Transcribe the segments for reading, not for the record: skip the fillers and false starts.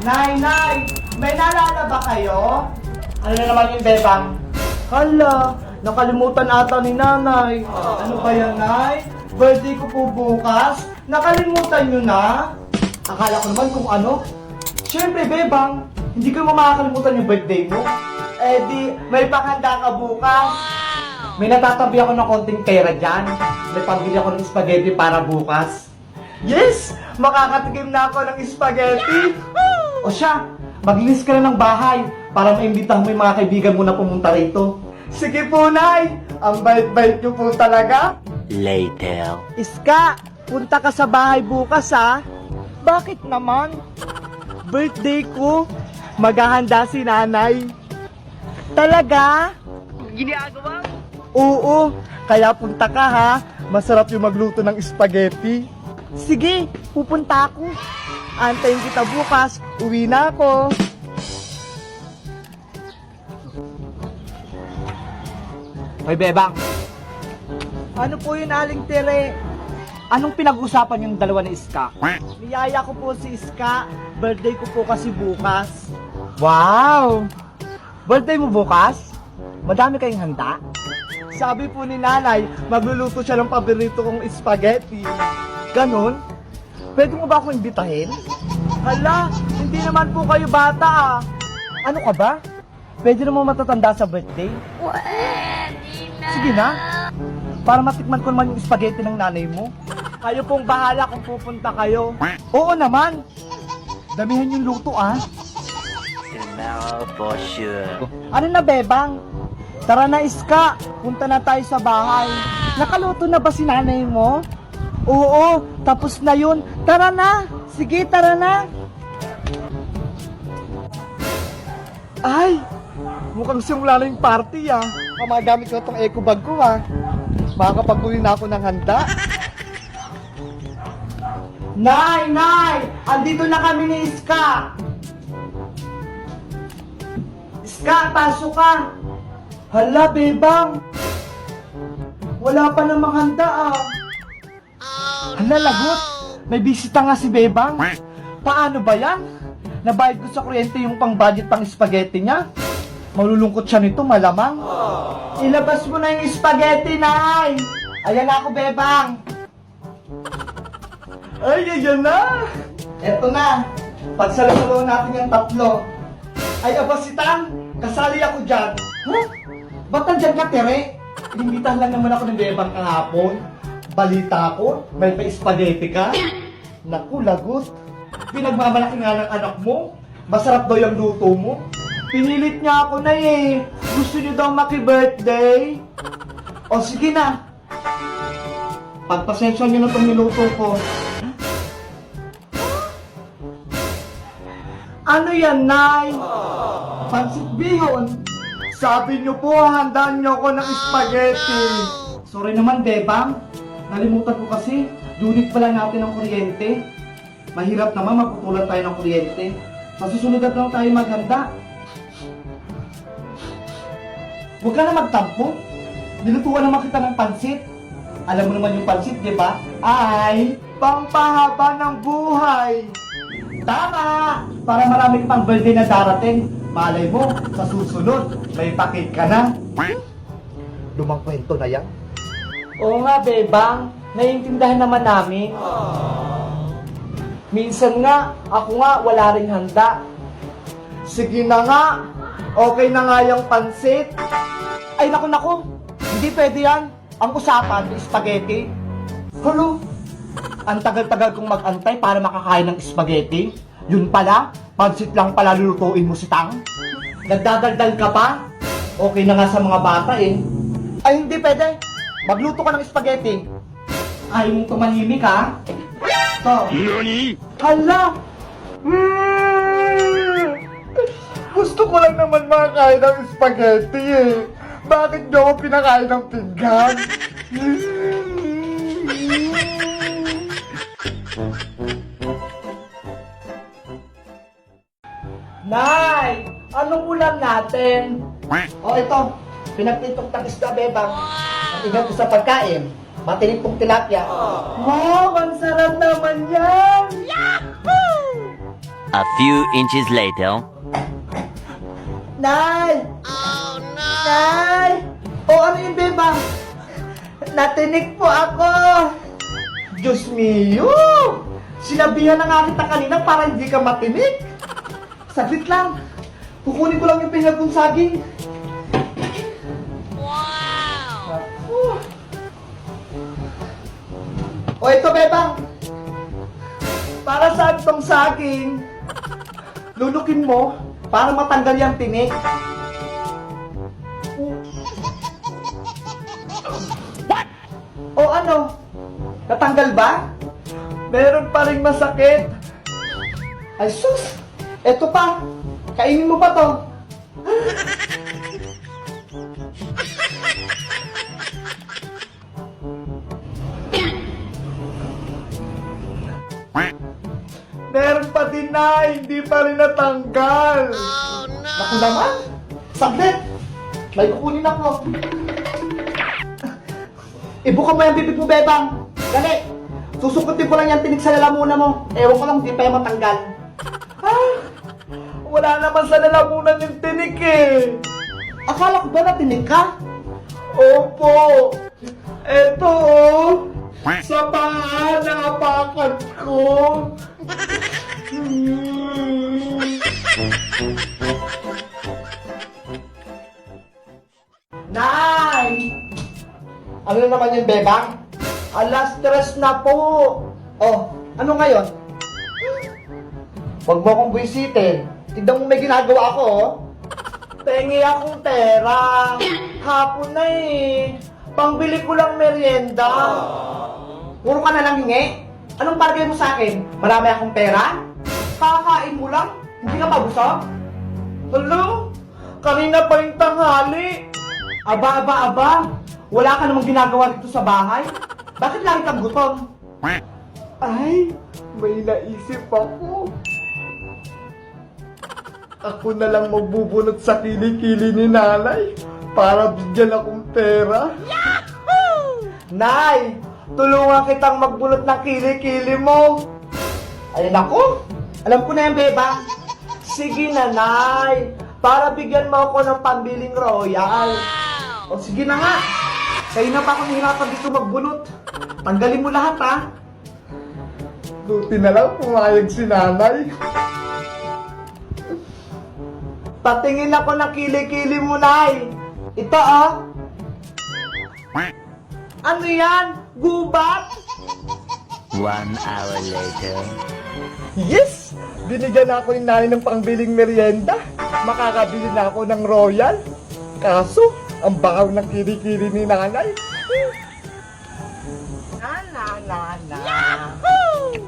Nay! May naalala ba kayo? Ano na naman yung bebang? Hala, nakalimutan ata ni nanay. Ano ba yan, nay? Birthday ko po bukas. Nakalimutan nyo na? Akala ko naman kung ano. Siyempre, bebang, hindi ko makakalimutan yung birthday mo. Eh di, may pakanda ka bukas. May natatabi ako ng konting pera dyan. May pambili ako ng spaghetti para bukas. Yes! Makakatikim na ako ng spaghetti. O siya, maglinis ka na ng bahay para maimbitahan mo yung mga kaibigan mo na pumunta rito. Sige po, Nay! Ang bait-bait niyo po talaga. Later. Iska, punta ka sa bahay bukas, ha? Bakit naman? Birthday ko. Maghahanda si nanay. Talaga? Ginagawa? Oo, kaya punta ka, ha? Masarap yung magluto ng spaghetti. Sige, pupunta ako. Antayin kita bukas. Uwi na ako. Hoy, bebang. Ano po yun, Aling Tere? Anong pinag-usapan yung dalawa ni Iska? Niyaya ko po si Iska. Birthday ko po kasi bukas. Wow! Birthday mo bukas? Madami kayong handa? Sabi po ni nanay, magluluto siya ng paborito kong spaghetti. Ganon? Pwede mo ba akong imbitahin? Hala, hindi naman po kayo bata, ah. Ano ka ba? Pwede naman matatanda sa birthday? Sige na. Para matikman ko naman yung spaghetti ng nanay mo. Kayo pong bahala kung pupunta kayo. Oo naman. Damihan yung luto, ah. Tomorrow for sure. Ano na, bebang? Tara na, Iska. Punta na tayo sa bahay. Nakaluto na ba si nanay mo? Oo, tapos na yun. Tara na. Sige, tara na. Ay, mukhang simula na yung party, ah. Magamit ko itong eco bag ko, ah. Makakapagkunin na ako ng handa. Nay! Andito na kami ni Iska. Iska, pasok ka. Hala, bebang. Wala pa namang handa, ah. Hala, lagot. May bisita nga si bebang. Paano ba yan? Nabayad ko sa kuryente yung pang-budget pang spaghetti niya. Malulungkot siya nito, malamang. Ilabas mo na yung spaghetti, Nay. Ayan na ako, bebang. Ay, ayan na. Eto na. Pagsalo-salo natin yung tatlo. Ay, abasitang. Kasali ako dyan. Huh? Ba't nandyan ka, Tere? Inimbitahan lang naman ako ng bebang kahapon. Balita ko, may pa-spaghetti ka. Naku, lagot. Pinagmamalaki nga ng anak mo. Masarap daw yung luto mo. Pinilit niya ako na eh. Gusto niyo daw maki-birthday? O sige na. Pagpasensya niyo na itong niluto ko. Ano yan, Nay? Pansit bihon. Sabi niyo po, handaan niyo ako ng spaghetti. Sorry naman, bebang. Nalimutan ko kasi. Unit pala natin ang kuryente. Mahirap naman maputulan tayo ng kuryente. Sa susunod na lang tayo maghanda. Huwag ka na magtampo. Nilutuan naman kita ng pansit. Alam mo naman yung pansit, di ba? Ay, pampahaba ng buhay. Tama! Para marami pang birthday na darating. Malay mo, sa susunod, may pakit ka na. Lumang kwento na yan. Oo nga, bebang. Naiintindihan naman namin. Minsan nga, ako nga, wala ring handa. Sige na nga. Okay na nga yung pansit. Ay, naku. Hindi pwede yan. Ang usapan, spaghetti. Hulo. Ang tagal-tagal kong mag-antay para makakain ng spaghetti. Yun pala, pansit lang pala lulutuin mo si Tang. Nagdadaldal ka pa? Okay na nga sa mga bata eh. Ay, hindi pwede. Magluto ka ng spaghetti. Ayaw mong tumahimik, ha? Ito. Nani? Hala! Gusto ko lang naman makakain ng spaghetti eh. Bakit niyo ako pinakain ng pinggan? Nay! Anong ulam natin? O ito, pinagtitong isda, bebang. At ingat sa pagkain. Matinig pong tilapia. Wow, ang sarap naman yan! A few inches later. Nay! Oh, no! Nay! O ano yung bebang? Natinik po ako! Diyos mio! Sinabihan na nga kita kanina para hindi ka matinik. Saglit lang. Kukunin ko lang yung pinagong saging. Wow! O ito bebang. Para saan tong saging? Lulukin mo para matanggal yung tinik. What? O ano? Natanggal ba? Meron pa rin masakit. Ay sus! Eto pa! Kainin mo pa to! Meron pa din na, hindi pa rin natanggal. Oh, no! Naku naman! Saglit! May kukunin ako. Ibuka mo yung bibig mo, bebang. Dali! Susukutin ko lang yung tinik sa lalamunan mo. Ewan ko lang, di pa yung matanggal. Ah! Wala naman sa lalamunan yung tinik eh. Akala ko ba na tinik ka? Opo! Eto oh! Sa paa, naapakan ko! Nay! Ano na naman yung bebang? Alas 3 na po! Oh, ano ngayon? Huwag mo akong buwisitin. Tignan mo may ginagawa ako, oh. Pengi akong pera. Hapon na eh. Pangbili ko lang merienda. Puro ka na lang hingi? Anong bargay mo sa akin? Marami akong pera? Kakain mo lang? Hindi ka mabusog? Hello? Kanina pa yung tanghali. Aba. Wala ka namang ginagawa dito sa bahay? Bakit lagi kang gutom? Ay, may naisip ako. Ako na lang magbubunot sa kilikili ni nanay para bigyan akong pera. Yahoo! Nay, tulungan kitang magbunot ng kilikili mo. Ayun ako. Alam ko na yan, beba. Sige na, Nay. Para bigyan mo ako ng pambiling royal. O sige na nga. Kayo na pa ako nahirapan dito magbunot. Tanggalin mo lahat, ha? Buti na lang pumayag si nanay. Patingin ako ng kilikili mo, Nay. Ito, oh. Ano yan? Gubat? 1 hour later. Yes! Binigyan ako ni nanay ng pangbiling merienda. Makakabili na ako ng royal. Kaso, ang bakaw ng kilikili ni nanay.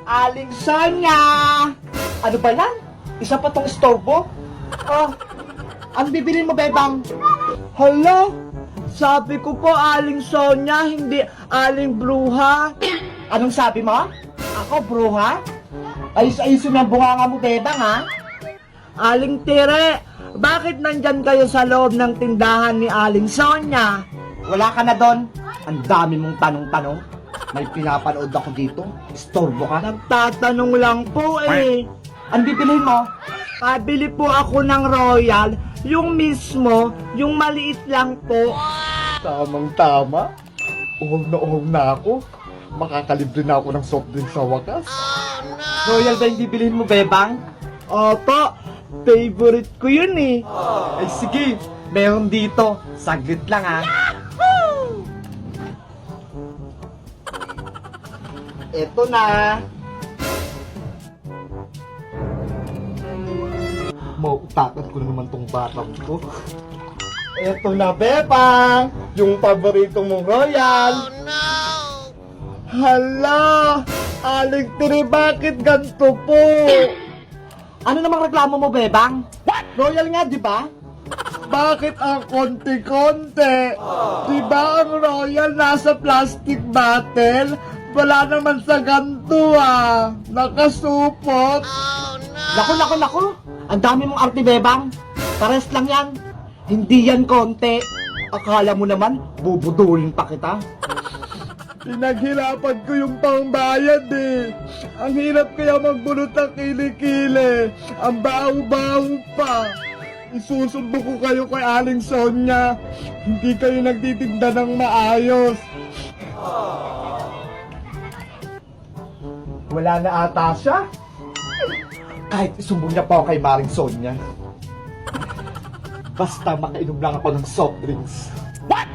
Aling Sonia! Ano ba yan? Isa pa tong istorbo? Oh, ang bibilin mo, bebang? Hala, sabi ko po Aling Sonia, hindi Aling Bruha. Anong sabi mo? Ako, Bruha? Ayos-ayusin ang bunganga mo, bebang, ha? Aling Tire, bakit nandyan kayo sa loob ng tindahan ni Aling Sonia? Wala ka na doon? Ang dami mong tanong-tanong. May pinapanood ako dito. Istorbo ka? Nagtatanong lang po eh. Ano bibilhin mo? Pabili po ako ng royal. Yung mismo, yung maliit lang po. Tamang-tama. Uhog na ako. Makakalibre na ako ng soft drink sa wakas. Oh, no! Royal ba yung bibilhin mo, bebang? Opo, favorite ko yun eh. Ay sige, meron dito. Saglit lang ha. Eto na. Mautakan ko na naman tong batang ko. Eto na, bebang. Yung paborito mong royal. Oh no! Hala! Aling Tiri, bakit ganito po? Ano namang reklamo mo, bebang? What? Royal nga, di ba? Bakit ang konti-konti? Di ba ang royal nasa plastic bottle? Wala naman sa ganito ah. Nakasupot. Oh no! Naku. Ang dami mong arte, bebang. Pares lang yan. Hindi yan konti. Akala mo naman, bubudulin pa kita. Pinaghirapan ko yung pangbayad eh. Ang hirap kaya magbunot ng kilikili. Ang baho-baho pa. Isusubo ko kayo kay Aling Sonia. Hindi kayo nagtitinda ng maayos. Wala na ata siya. Kahit isumbong niya pa ako kay Maring Sonia. Basta makainom lang ako ng soft drinks. What?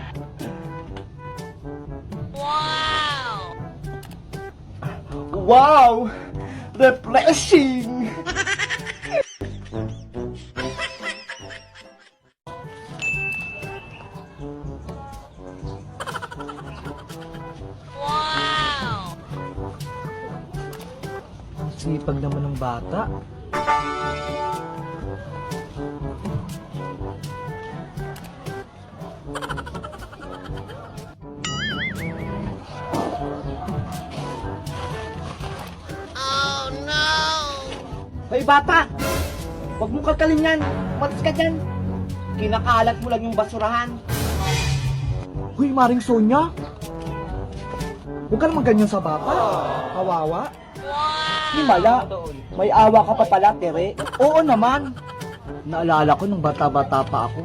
Wow! Refreshing! Sipag naman ng bata. Hoy bata! Huwag mo kakalin yan! Matas ka dyan! Kinakalat mo lang yung basurahan. Hoy Maring Sonia! Huwag ka naman ganyan sa bata. Kawawa. Himala, may awa ka pa pala, Tere. Oo naman. Naalala ko nung bata-bata pa ako.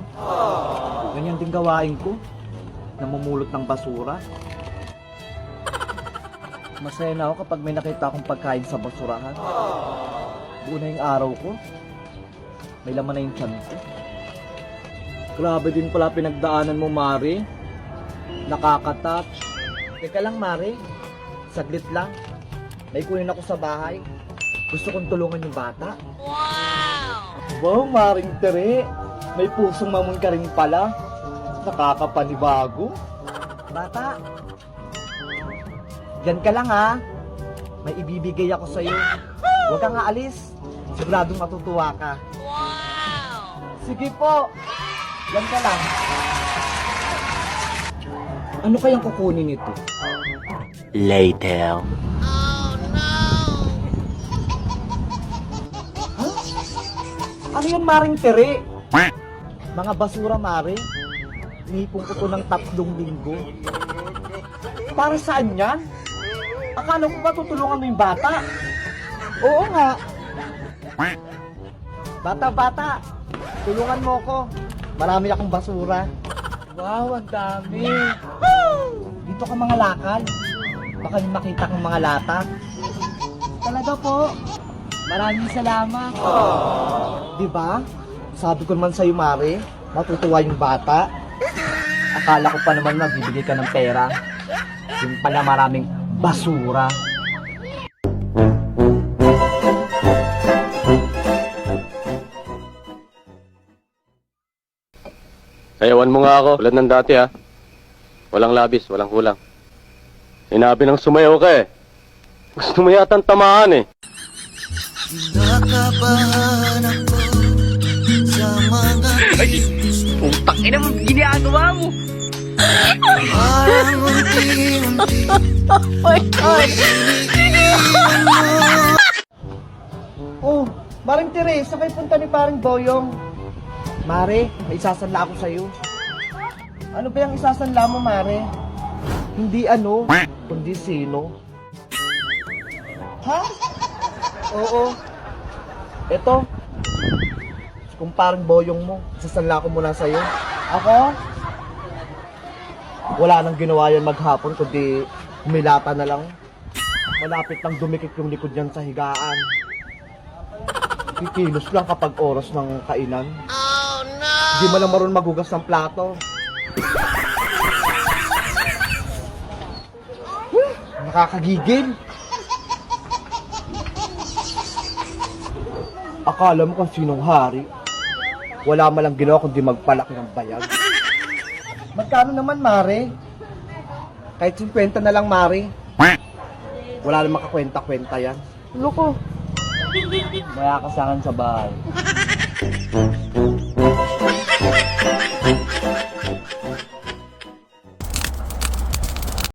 Ganyan din gawain ko. Namumulot ng basura. Masaya na ako kapag may nakita akong pagkain sa basurahan. Buo na yung araw ko. May laman na yung tiyan ko. Grabe din pala pinagdaanan mo, Mari. Nakaka-touch. Teka lang, Mari. Saglit lang. May kunin ako sa bahay. Gusto kong tulungan yung bata. Wow, Maring Tere. May pusong mamon ka rin pala. Nakakapanibago. Bata. Diyan ka lang ha. May ibibigay ako sa'yo. Huwag kang aalis. Siguradong matutuwa ka. Sige po. Diyan ka lang. Ano kayang kukunin nito? Later. Ano yung Maring Tere? Mga basura, Mare. Inipon ko to ng 3 linggo. Para saan yan? Akala ko ba tutulungan mo yung bata? Oo nga. Bata-bata, tulungan mo ko. Marami akong basura. Wow, ang dami. Dito ka mga lakal. Baka yung makita kong mga lata. Talaga po. Maraming salamat. Diba? Sabi ko naman sa'yo, Mare, matutuwa yung bata. Akala ko pa naman magbibigay ka ng pera. Yung pala maraming basura. Sayawan mo nga ako, tulad ng dati ha. Walang labis, walang kulang. Sinabi ng sumayaw ka eh. Gusto mo yatang tamaan eh. Nakabahan ako sa mga Putang ina mo, ginagawa mo. parang unti-unti. Oh, Maring Tere, sa kayo punta ni Paring Boyong? Mare, may isasanla ako sa'yo. Ano ba yung isasanla mo, Mare? Hindi ano, kundi sino. Ha? Oo. Ito. Kung Paring Boyong mo, isasanla ko muna sa'yo. Ako? Wala nang ginawa yan maghapon, kundi humilata na lang. Malapit lang dumikit yung likod niyan sa higaan. Kikilos lang kapag oras ng kainan. Oh no! Di mo lang marunong maghugas ng plato. Nakakagigil. Akala mo kung sinong hari. Wala malang ginawa kundi magpalaki ng bayag. Magkano naman, Mare? Kahit 50 na lang, Mare. Wala namang makakwenta-kwenta yan. Loko. Maya ka sa akin sa bahay.